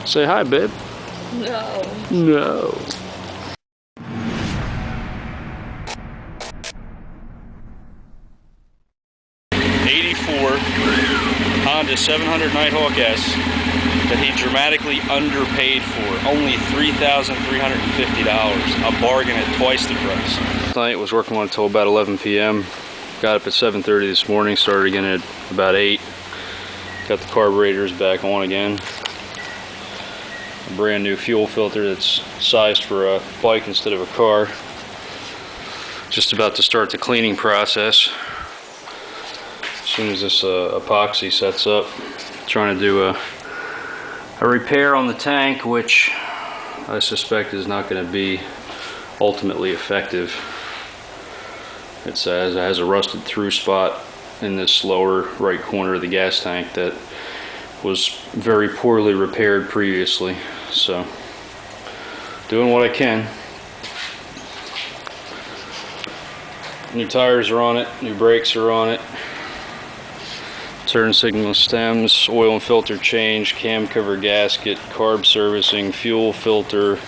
Say hi, babe. No. No. '84 Honda 700 Nighthawk S that he dramatically underpaid for. Only $3,350. A bargain at twice the price. Last night was working on it until about 11 p.m. Got up at 7:30 this morning. Started again at about 8. Got the carburetors back on again. A brand new fuel filter that's sized for a bike instead of a car. Just about to start the cleaning process. As soon as this epoxy sets up, trying to do a repair on the tank, which I suspect is not going to be ultimately effective. It has a rusted through spot in this lower right corner of the gas tank that was very poorly repaired previously. So, doing what I can. New tires are on it, new brakes are on it. Turn signal stems, oil and filter change, cam cover gasket, carb servicing, fuel filter,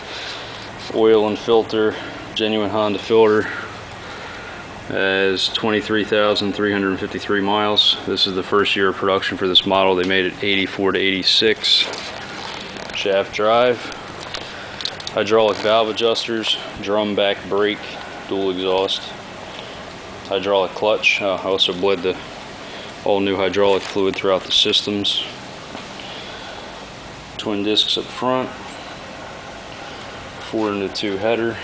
oil and filter, genuine Honda filter. Has 23,353 miles. This is the first year of production for this model. They made it 84 to 86. Shaft drive, hydraulic valve adjusters, drum back brake, dual exhaust, hydraulic clutch. I also bled the all new hydraulic fluid throughout the systems. Twin discs up front, 4-into-2 header.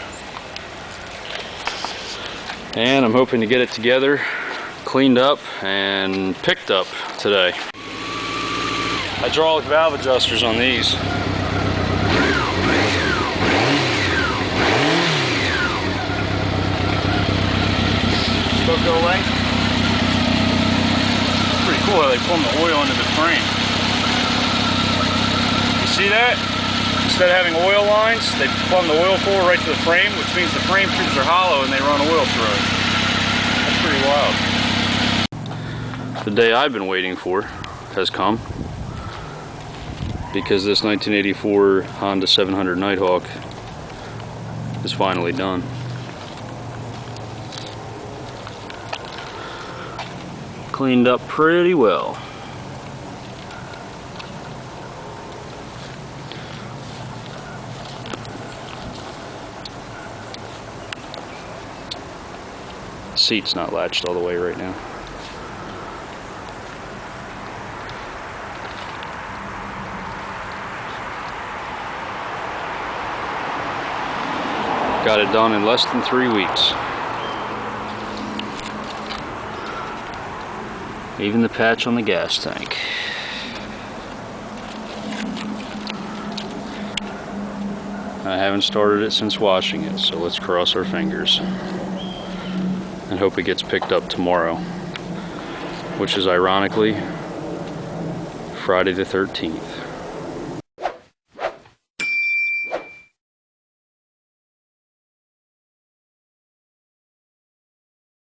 And I'm hoping to get it together, cleaned up, and picked up today. Hydraulic valve adjusters on these. Still go away? Pretty cool how they plumb the oil into the frame. You see that? Instead of having oil lines, they plumb the oil core right to the frame, which means the frame tubes are hollow and they run oil through it. That's pretty wild. The day I've been waiting for has come, because this 1984 Honda 700 Nighthawk is finally done. Cleaned up pretty well. Seat's not latched all the way right now. Got it done in less than 3 weeks. Even the patch on the gas tank. I haven't started it since washing it, so let's cross our fingers and hope it gets picked up tomorrow, which is ironically Friday the 13th.